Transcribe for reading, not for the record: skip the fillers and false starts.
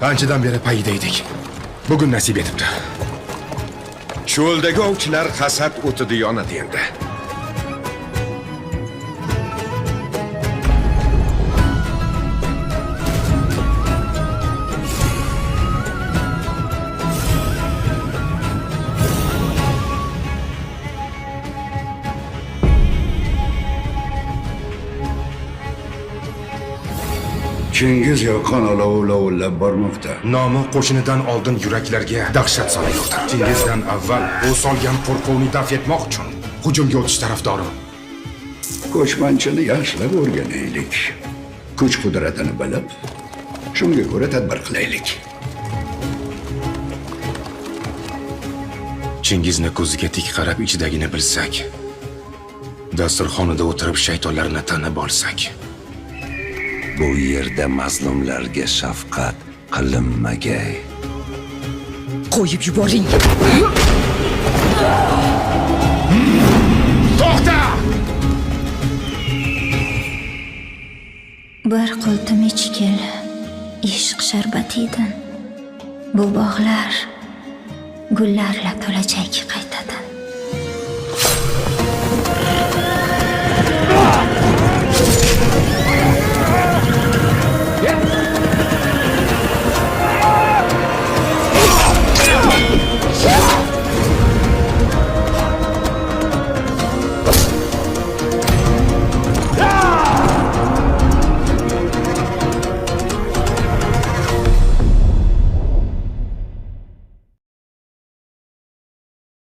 Anchadan beri payida edik. Bugun nasib etibdi. Cho'ldagi ovchilar hasad o'tida yonadi endi. Chingiz yoqqan olovi lovullab bormoqda. Nomi qo'shinidan oldin yuraklarga dahshat solayotir. Chingizdan avval u solgan qo'rquvni daf etmoq uchun hujumga o'tish tarafdori. Ko'chmanchini yaxshilab o'rganaylik. Kuch-qudratini bilib, shunga ko'ra tadbir qilaylik. Chingizni ko'ziga tik qarab ichidagini bilsak, dasturxonida o'tirib shaytonlarni tanib olsak, Bu yerda mazlumlarga shafqat qilinmagay. Qo'yib yuboring. to'xta! Bir qultum ichkil ishq sharbatidan bu bog'lar gullarla to'lajak qaytadan.